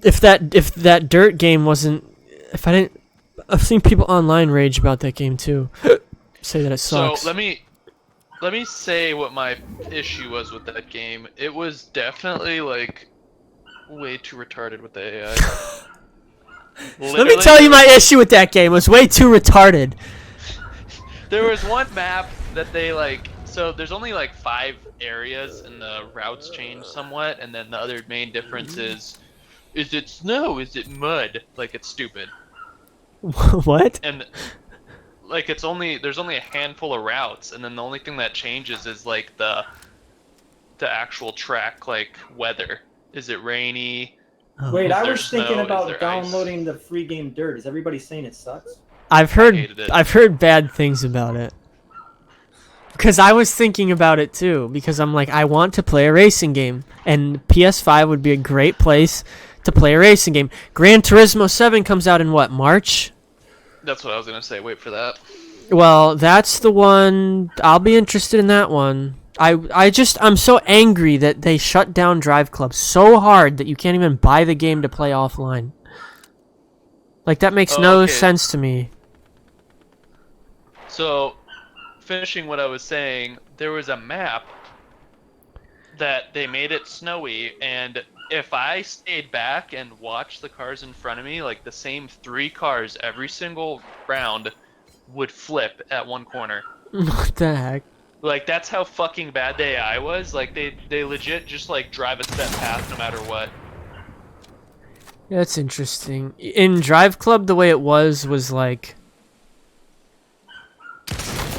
if that dirt game wasn't, if I didn't, I've seen people online rage about that game too. Say that it sucks. So let me say what my issue was with that game. It was definitely like way too retarded with the AI. Let me tell you my issue with that game. It was way too retarded. There was one map that they like. So there's only like 5 areas, and the routes change somewhat. And then the other main difference is it snow? Is it mud? Like, it's stupid. What? And like there's only a handful of routes, and then the only thing that changes is like the actual track, like weather. Is it rainy? Wait, I there was thinking snow? Is about there downloading the free game Dirt. Is everybody saying it sucks? I've hated it. heard bad things about it. Because I was thinking about it too. Because I'm like, I want to play a racing game, and PS5 would be a great place to play a racing game. Gran Turismo 7 comes out in what, March? That's what I was gonna say. Wait for that. Well, that's the one. I'll be interested in that one. I'm so angry that they shut down Drive Club so hard that you can't even buy the game to play offline. Like, that makes no sense to me. So, finishing what I was saying, there was a map that they made it snowy, and if I stayed back and watched the cars in front of me, like the same 3 cars every single round would flip at one corner. What the heck? Like, that's how fucking bad the AI was. Like, they legit just like drive a set path no matter what. Yeah, that's interesting. In Drive Club, the way it was like,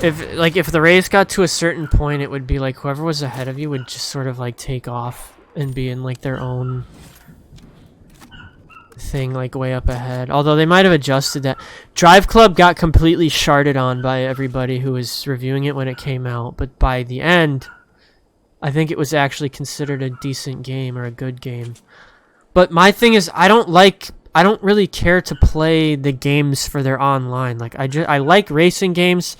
if the race got to a certain point, it would be like whoever was ahead of you would just sort of like take off and be in like their own thing, like way up ahead. Although they might have adjusted that. Drive Club got completely sharded on by everybody who was reviewing it when it came out, but by the end, I think it was actually considered a decent game or a good game. But my thing is, I don't really care to play the games for their online. Like, I like racing games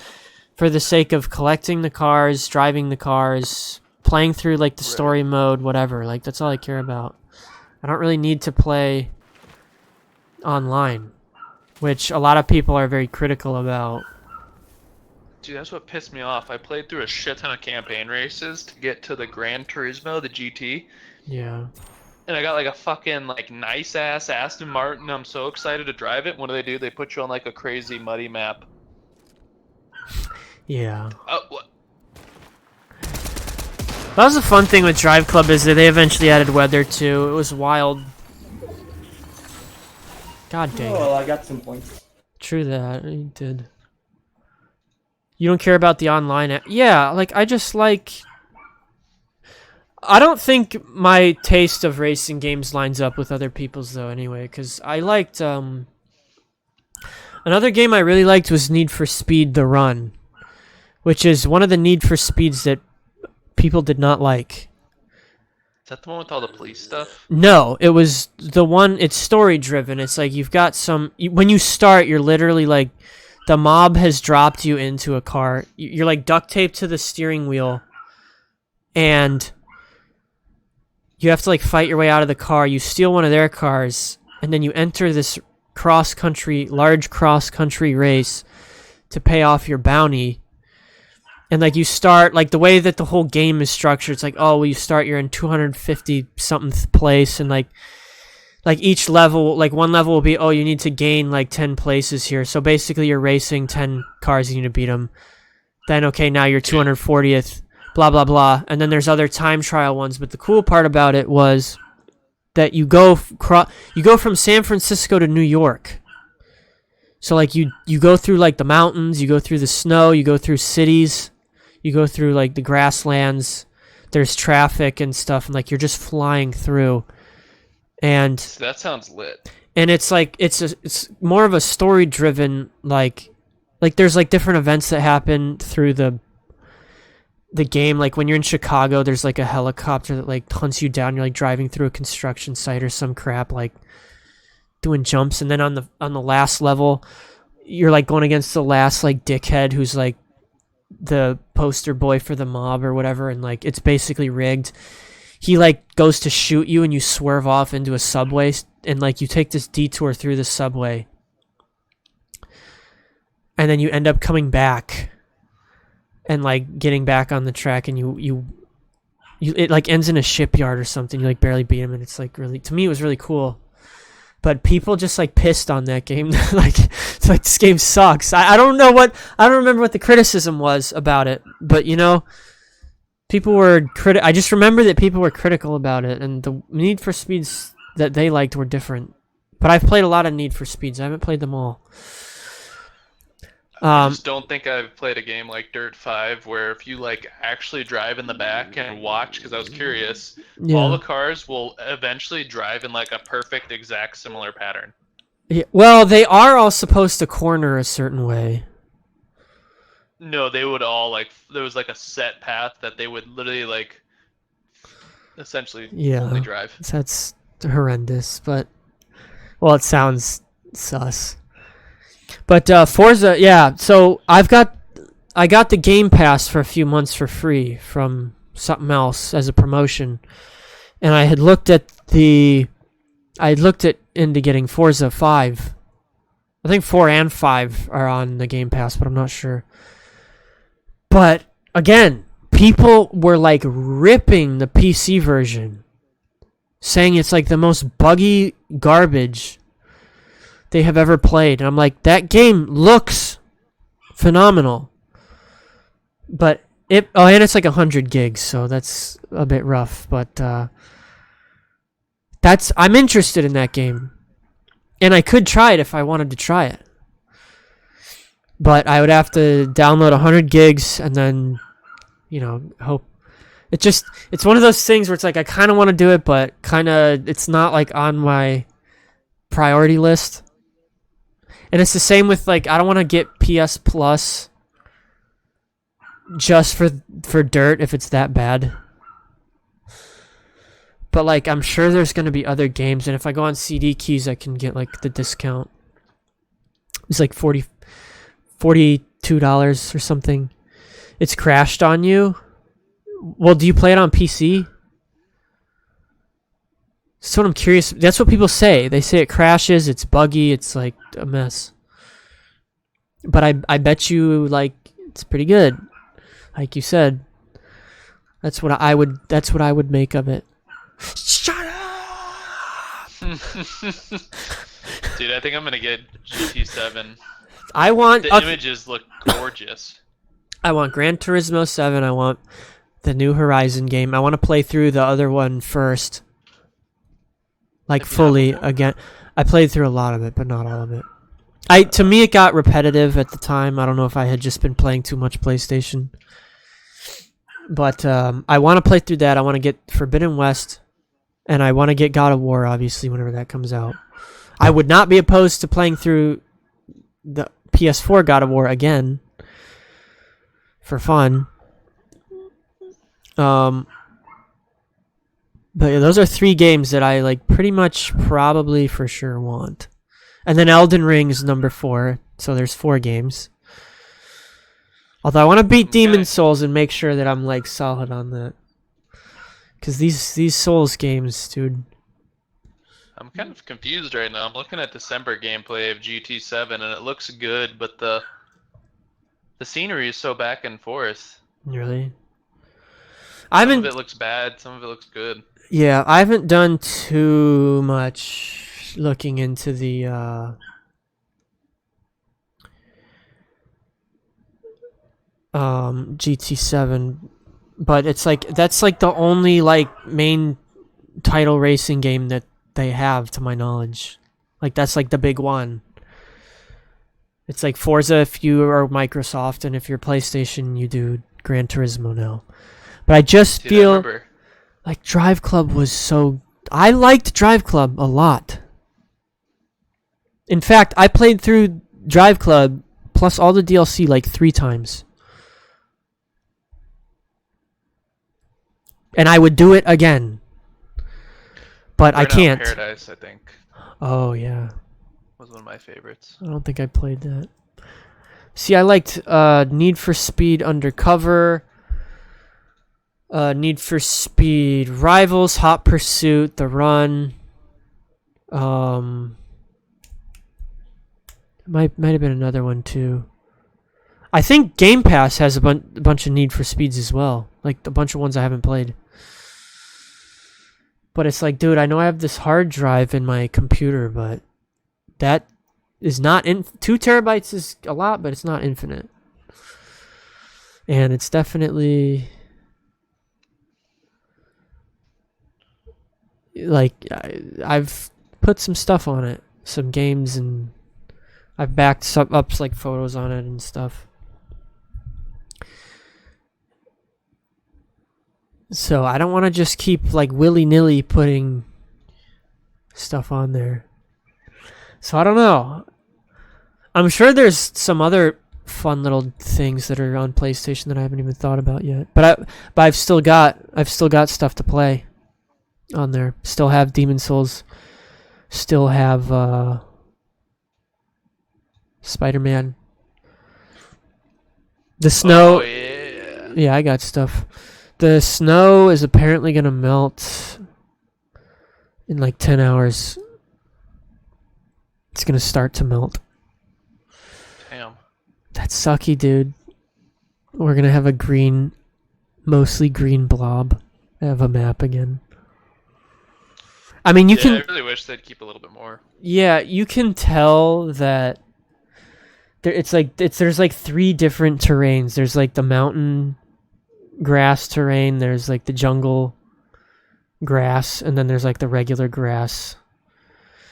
for the sake of collecting the cars, driving the cars, playing through like the story mode, whatever. Like, that's all I care about. I don't really need to play online, which a lot of people are very critical about. Dude, that's what pissed me off. I played through a shit ton of campaign races to get to the Gran Turismo, the GT. Yeah. And I got like a fucking like nice ass Aston Martin. I'm so excited to drive it. What do? They put you on like a crazy muddy map. Yeah. What? That was the fun thing with Drive Club, is that they eventually added weather too. It was wild. God dang it. Oh, well, I got some points. True that. You did. You don't care about the online yeah, like, I just like... I don't think my taste of racing games lines up with other people's, though, anyway, because I liked... Another game I really liked was Need for Speed The Run, which is one of the Need for Speeds that people did not like. Is that the one with all the police stuff? No, it was the one, it's story driven. It's like you've got when you start, you're literally like, the mob has dropped you into a car. You're like duct taped to the steering wheel, and you have to like fight your way out of the car. You steal one of their cars, and then you enter this large cross-country race to pay off your bounty. And like you start, like the way that the whole game is structured, it's like, oh, well, you start, you're in 250 something place, and like each level, like one level will be, oh, you need to gain like 10 places here. So basically you're racing 10 cars, you need to beat them. Then, okay, now you're 240th, blah, blah, blah. And then there's other time trial ones. But the cool part about it was that you go from San Francisco to New York. So like you go through like the mountains, you go through the snow, you go through cities, you go through like the grasslands. There's traffic and stuff, and like you're just flying through. And that sounds lit. And it's like it's more of a story driven, like there's like different events that happen through the game. Like when you're in Chicago, there's like a helicopter that like hunts you down. You're like driving through a construction site or some crap, like doing jumps. And then on the last level, you're like going against the last like dickhead who's like the poster boy for the mob or whatever, and like it's basically rigged. he like goes to shoot you and you swerve off into a subway and like you take this detour through the subway and then you end up coming back and like getting back on the track and you it like ends in a shipyard or something. You like barely beat him and it's like really, to me it was really cool. But people just like pissed on that game. Like it's like this game sucks. I don't remember what the criticism was about it, but you know, people were I just remember that people were critical about it, and the Need for Speeds that they liked were different. But I've played a lot of Need for Speeds. I haven't played them all. I just don't think I've played a game like Dirt 5 where if you like actually drive in the back and watch, because I was curious, all the cars will eventually drive in like a perfect, exact, similar pattern. Yeah, well, they are all supposed to corner a certain way. No, they would all like, there was like a set path that they would literally like essentially only drive. That's horrendous, but well, it sounds sus. But Forza, yeah. So I got the Game Pass for a few months for free from something else as a promotion, and I had looked into getting Forza 5. I think 4 and 5 are on the Game Pass, but I'm not sure. But again, people were like ripping the PC version, saying it's like the most buggy garbage they have ever played. And I'm like, that game looks phenomenal. But and it's like 100 gigs, so that's a bit rough. But I'm interested in that game. And I could try it if I wanted to try it. But I would have to download 100 gigs and then, you know, hope. It's one of those things where it's like I kind of want to do it, but kind of it's not like on my priority list. And it's the same with like I don't want to get PS Plus just for Dirt if it's that bad. But like I'm sure there's going to be other games, and if I go on CD Keys I can get like the discount. It's like $42 or something. It's crashed on you. Well, do you play it on PC? That's what I'm curious. That's what people say. They say it crashes, it's buggy, it's like a mess. But I bet you like it's pretty good. Like you said. That's what I would make of it. Shut up! Dude, I think I'm gonna get GT7. The images look gorgeous. I want Gran Turismo 7. I want the new Horizon game. I want to play through the other one first. Like fully again. I played through a lot of it, but not all of it. To me it got repetitive at the time. I don't know if I had just been playing too much PlayStation. But I want to play through that. I want to get Forbidden West, and I want to get God of War obviously whenever that comes out. I would not be opposed to playing through the PS4 God of War again for fun. But yeah, those are 3 games that I like pretty much probably for sure want. And then Elden Ring is number 4, so there's 4 games. Although I want to beat Demon's Souls and make sure that I'm like solid on that. Cuz these Souls games, dude. I'm kind of confused right now. I'm looking at December gameplay of GT7 and it looks good, but the scenery is so back and forth. Really? Some of it looks bad, some of it looks good. Yeah, I haven't done too much looking into the GT7, but it's like that's like the only like main title racing game that they have to my knowledge. Like that's like the big one. It's like Forza if you are Microsoft, and if you're PlayStation you do Gran Turismo now. But I just feel like Drive Club was so... I liked Drive Club a lot. In fact, I played through Drive Club plus all the DLC like 3 times. And I would do it again. But I can't. Paradise, I think. Oh, yeah. Was one of my favorites. I don't think I played that. See, I liked Need for Speed Undercover. Need for Speed, Rivals, Hot Pursuit, The Run. Might have been another one too. I think Game Pass has a bunch of Need for Speeds as well. Like a bunch of ones I haven't played. But it's like, dude, I know I have this hard drive in my computer, but that is not 2 terabytes is a lot, but it's not infinite. And it's definitely like I've put some stuff on it, some games, and I've backed up like photos on it and stuff. So I don't want to just keep like willy-nilly putting stuff on there. So I don't know. I'm sure there's some other fun little things that are on PlayStation that I haven't even thought about yet. But I've still got stuff to play on there. Still have Demon Souls. Still have Spider-Man. The snow. Oh, yeah. Yeah, I got stuff. The snow is apparently going to melt in like 10 hours. It's going to start to melt. Damn. That's sucky, dude. We're going to have a mostly green blob of a map again. I mean, you can... I really wish they'd keep a little bit more. Yeah, you can tell that there's like 3 different terrains. There's like the mountain grass terrain, there's like the jungle grass, and then there's like the regular grass.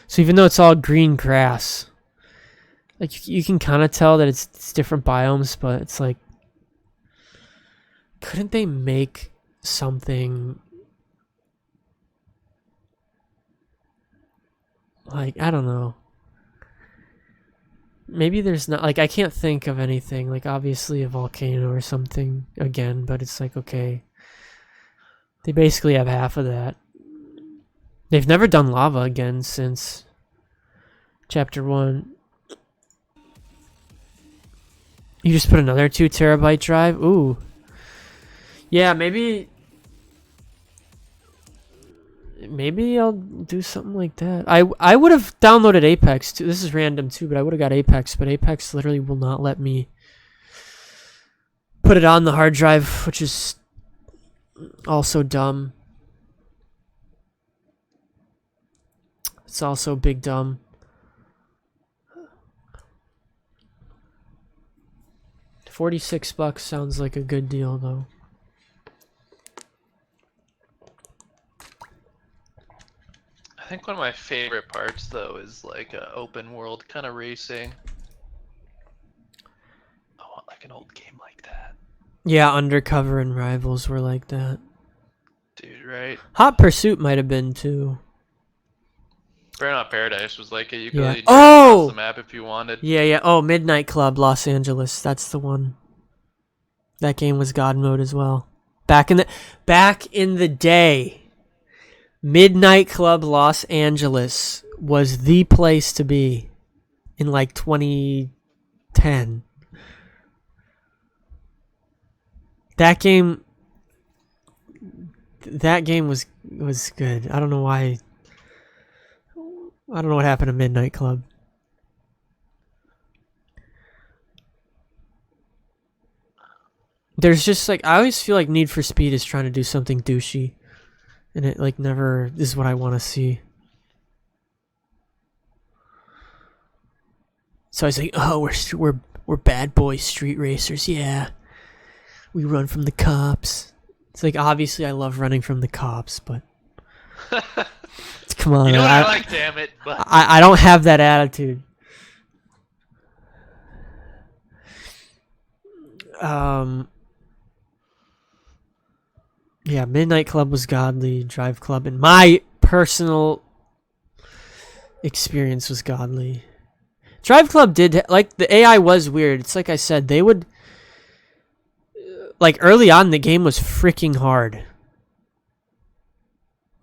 So even though it's all green grass, like you can kind of tell that it's different biomes, but it's like, couldn't they make something like, I don't know, maybe there's not, like, I can't think of anything, like obviously a volcano or something again, but it's like, okay, they basically have half of that. They've never done lava again since chapter 1. You just put another 2 terabyte drive? Ooh. Yeah, maybe I'll do something like that. I would have downloaded Apex too. This is random too, but I would have got Apex, but Apex literally will not let me put it on the hard drive, which is also dumb. It's also big dumb. $46 sounds like a good deal though. I think one of my favorite parts, though, is like open world kind of racing. I want like an old game like that. Yeah, Undercover and Rivals were like that. Dude, right? Hot Pursuit might have been too. Burnout Paradise was like it. You could Yeah. really jump across the map if you wanted. Yeah. Oh, Midnight Club, Los Angeles. That's the one. That game was God mode as well. Back in the day, Midnight Club Los Angeles was the place to be in like 2010. That game was good. I don't know why. I don't know what happened to Midnight Club. There's just like, I always feel like Need for Speed is trying to do something douchey, and it like never is what I want to see. So I was like, oh, we're bad boy street racers, yeah. We run from the cops. It's like, obviously I love running from the cops, but come on. You know what I like, damn it. But... I don't have that attitude. Yeah, Midnight Club was godly. Drive Club, in my personal experience, was godly. Drive Club did, like, the AI was weird. It's like I said, they would, like, early on the game was freaking hard.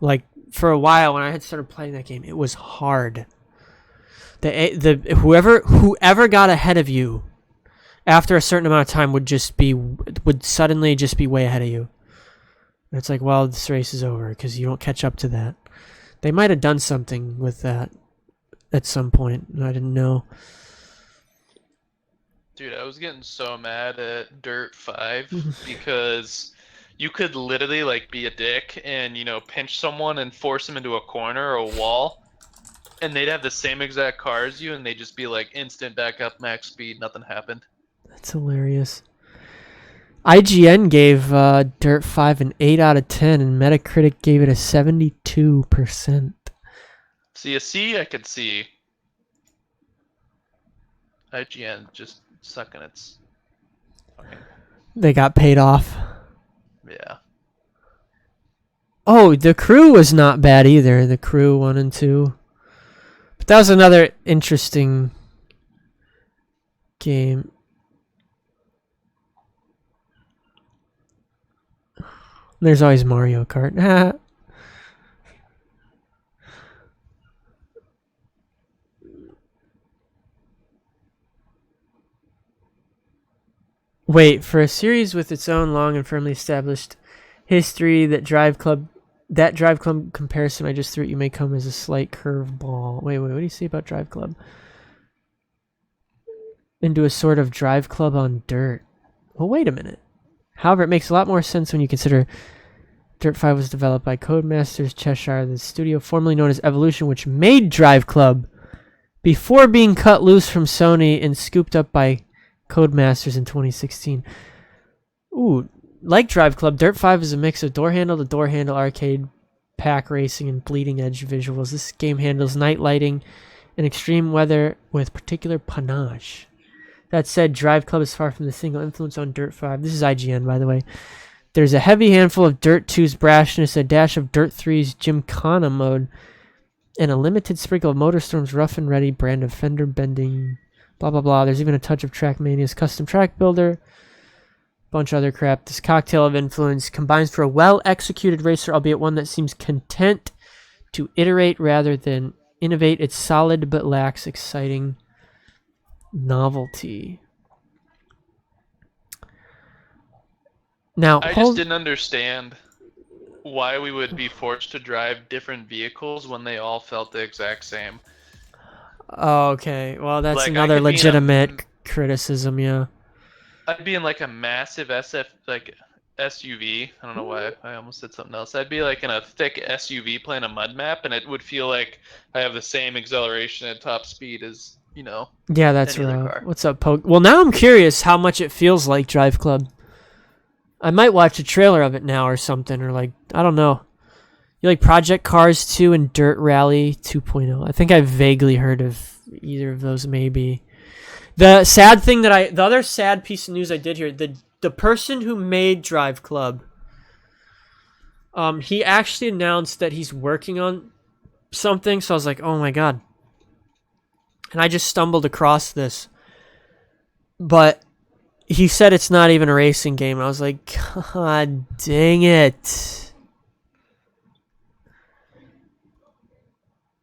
Like, for a while when I had started playing that game, it was hard. Whoever got ahead of you after a certain amount of time would suddenly just be way ahead of you. And it's like, well, this race is over because you don't catch up to that. They might have done something with that at some point, and I didn't know. Dude, I was getting so mad at Dirt 5 because you could literally like be a dick and pinch someone and force them into a corner or a wall, and they'd have the same exact car as you, and they'd just be like instant back up, max speed, nothing happened. That's hilarious. IGN gave Dirt 5 an 8 out of 10, and Metacritic gave it a 72%. See, a C I could see. IGN just sucking its fucking... They got paid off. Yeah. Oh, The Crew was not bad either. The Crew 1 and 2. But that was another interesting game. There's always Mario Kart. Wait, for a series with its own long and firmly established history, that Drive Club comparison I just threw at you may come as a slight curveball. Wait, what do you say about Drive Club? Into a sort of Drive Club on dirt. Well, wait a minute. However, it makes a lot more sense when you consider Dirt 5 was developed by Codemasters Cheshire, the studio formerly known as Evolution, which made Drive Club before being cut loose from Sony and scooped up by Codemasters in 2016. Ooh, like Drive Club, Dirt 5 is a mix of door handle to door handle arcade, pack racing, and bleeding edge visuals. This game handles night lighting and extreme weather with particular panache. That said, Drive Club is far from the single influence on Dirt 5. This is IGN, by the way. There's a heavy handful of Dirt 2's brashness, a dash of Dirt 3's Gymkhana mode, and a limited sprinkle of Motorstorm's rough and ready brand of fender bending, blah, blah, blah. There's even a touch of Trackmania's custom track builder, bunch of other crap. This cocktail of influence combines for a well-executed racer, albeit one that seems content to iterate rather than innovate. It's solid but lacks exciting novelty. Now, I just didn't understand why we would be forced to drive different vehicles when they all felt the exact same. Oh, okay. Well, that's Like, another legitimate criticism, yeah. I'd be in like a massive SUV. I don't know why I almost said something else. I'd be like in a thick SUV playing a mud map, and it would feel like I have the same acceleration at top speed as, Yeah, that's any other right. car. What's up, Poke? Well, now I'm curious how much it feels like Drive Club. I might watch a trailer of it now or something, or like, I don't know. You like Project Cars 2 and Dirt Rally 2.0? I think I've vaguely heard of either of those, maybe. The sad thing the other sad piece of news I did here, the person who made Drive Club, he actually announced that he's working on something, so I was like, oh my god. And I just stumbled across this. But he said it's not even a racing game. I was like, god dang it.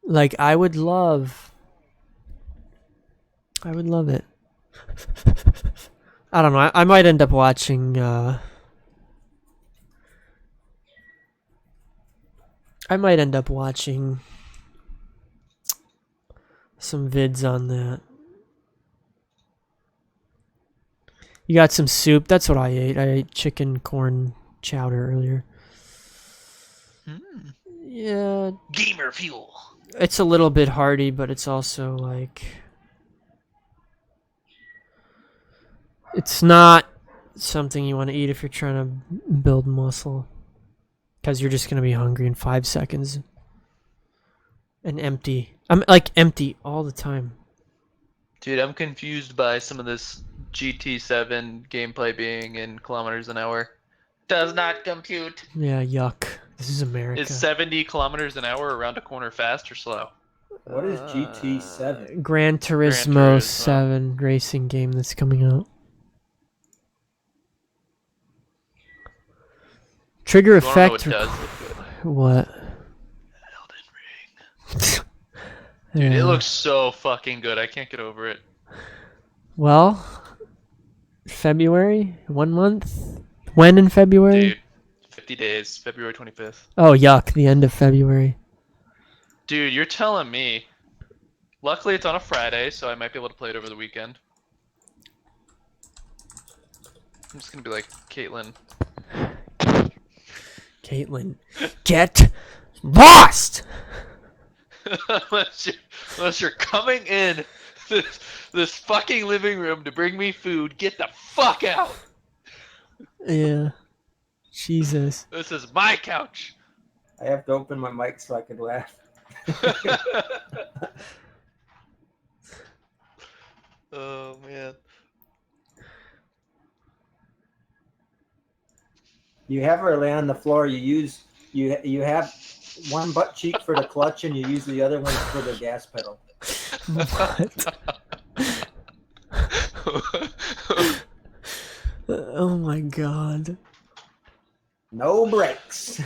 Like, I would love it. I don't know. I might end up watching some vids on that. You got some soup? That's what I ate. I ate chicken corn chowder earlier. Yeah. Gamer fuel. It's a little bit hearty, but it's also like... It's not something you want to eat if you're trying to build muscle. Because you're just going to be hungry in 5 seconds. And empty. I'm like empty all the time. Dude, I'm confused by some of this GT7 gameplay being in kilometers an hour. Does not compute. Yeah, yuck. This is America. Is 70 kilometers an hour around a corner fast or slow? What is GT7? Gran Turismo 7 racing game that's coming out. Trigger effect. What? Elden Ring. Dude, it looks so fucking good. I can't get over it. Well, February? 1 month? When in February? Dude, 50 days, February 25th. Oh, yuck. The end of February. Dude, you're telling me. Luckily, it's on a Friday, so I might be able to play it over the weekend. I'm just gonna be like, Caitlin. Caitlin, get lost! unless you're coming in this fucking living room to bring me food, get the fuck out! Yeah. Jesus. This is my couch! I have to open my mic so I can laugh. Oh, man. You have her lay on the floor. You have one butt cheek for the clutch, and you use the other one for the gas pedal. What? Oh my god. No brakes.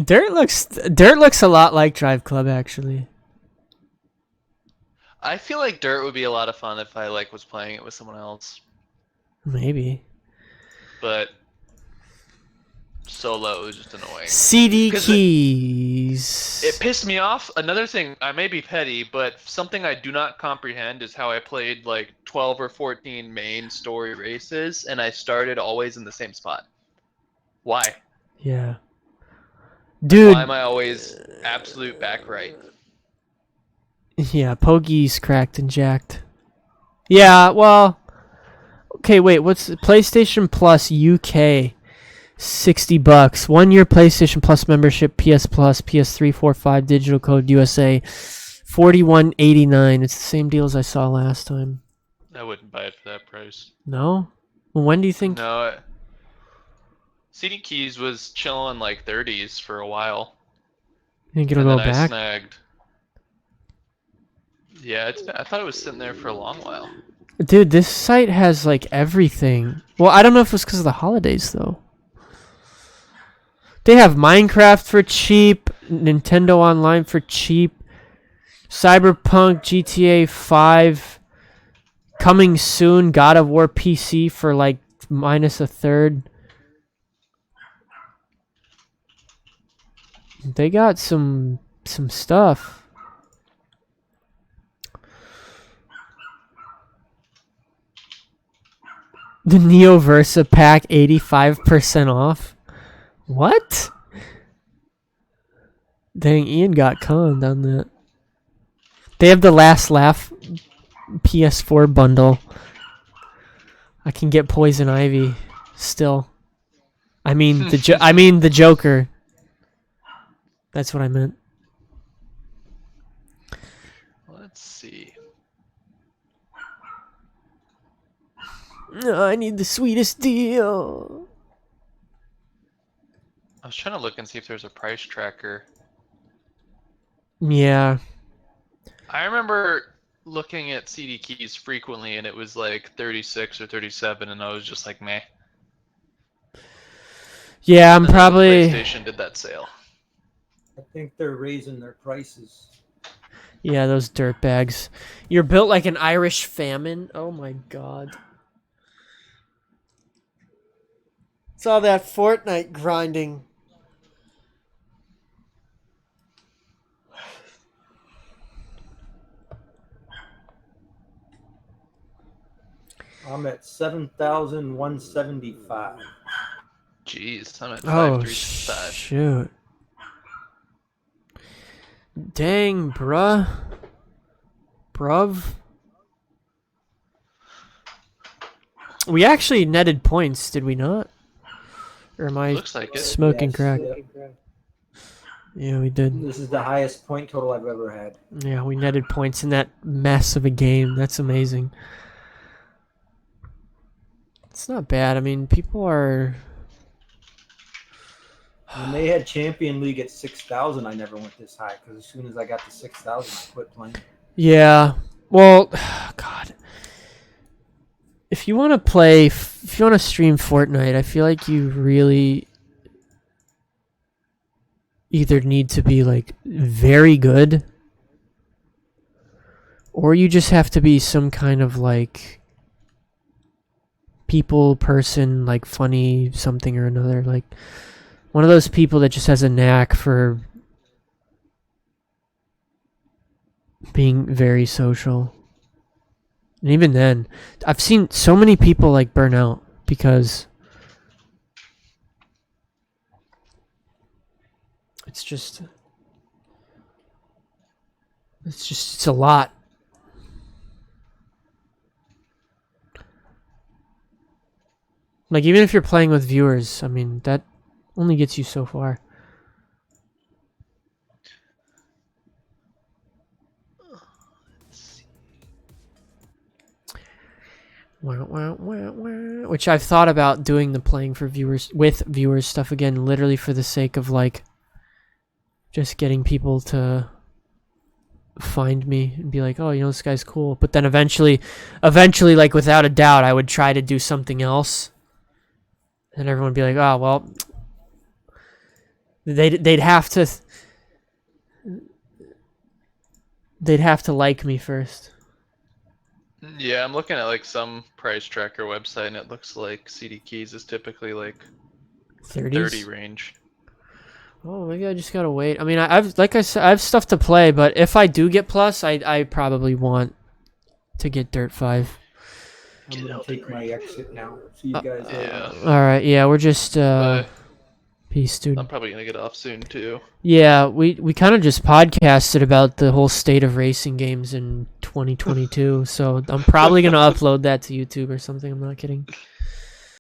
Dirt looks a lot like Drive Club, actually. I feel like Dirt would be a lot of fun if I was playing it with someone else. Maybe. But solo is just annoying. CD keys. It pissed me off. Another thing, I may be petty, but something I do not comprehend is how I played 12 or 14 main story races, and I started always in the same spot. Why? Yeah. Dude. Why am I always absolute back right? Yeah, Poggy's cracked and jacked. Yeah, well... Okay, wait, what's PlayStation Plus UK? $60. 1 year PlayStation Plus membership, PS Plus, PS3, 4, 5, digital code USA. $41.89. It's the same deal as I saw last time. I wouldn't buy it for that price. No? Well, when do you think? No. CD Keys was chilling 30s for a while. You think it'll and go then back? I snagged. Yeah, I thought it was sitting there for a long while. Dude, this site has everything. Well, I don't know if it's because of the holidays though. They have Minecraft for cheap, Nintendo Online for cheap, Cyberpunk, GTA 5, coming soon, God of War PC for minus a third. They got some stuff. The Neo Versa pack 85% off. What? Dang, Ian got conned on that. They have the Last Laugh PS4 bundle. I can get Poison Ivy still. I mean the Joker. That's what I meant. Let's see. I need the sweetest deal. I was trying to look and see if there's a price tracker. Yeah. I remember looking at CD keys frequently, and it was 36 or 37, and I was just like, meh. Yeah, And then PlayStation did that sale. I think they're raising their prices. Yeah, those dirtbags. You're built like an Irish famine. Oh my god. It's all that Fortnite grinding. I'm at 7,175. Jeez, I'm at Oh, 535. shoot. Dang, bruh. Bruv. We actually netted points, did we not? Or am I Looks like it. smoking Yes, crack? yeah. Yeah, we did. This is the highest point total I've ever had. Yeah, we netted points in that mess of a game. That's amazing. It's not bad. I mean, people are... When they had Champion League at 6,000, I never went this high because as soon as I got to 6,000, I quit playing. Yeah. Well, God. If you want to play, if you want to stream Fortnite, I feel like you really either need to be very good, or you just have to be some kind of person, like funny something or another. Like one of those people that just has a knack for being very social. And even then, I've seen so many people like burn out because it's a lot. Like even if you're playing with viewers, I mean that only gets you so far. Which I've thought about doing the playing for viewers with viewers stuff again, literally for the sake of like just getting people to find me and be like, oh, you know, this guy's cool. But then eventually, like without a doubt, I would try to do something else, and everyone would be like, oh, well, they'd have to like me first. Yeah, I'm looking at like some price tracker website, and it looks like CD keys is typically like 30 range. Oh, maybe I just gotta wait. I mean, like I said, I have stuff to play, but if I do get plus, I probably want to get Dirt 5. I'm gonna take my exit now. See you guys later. Yeah. All right, yeah, we're just peace, dude. I'm probably gonna get off soon too. Yeah, we kind of just podcasted about the whole state of racing games in 2022, so I'm probably gonna upload that to YouTube or something. I'm not kidding.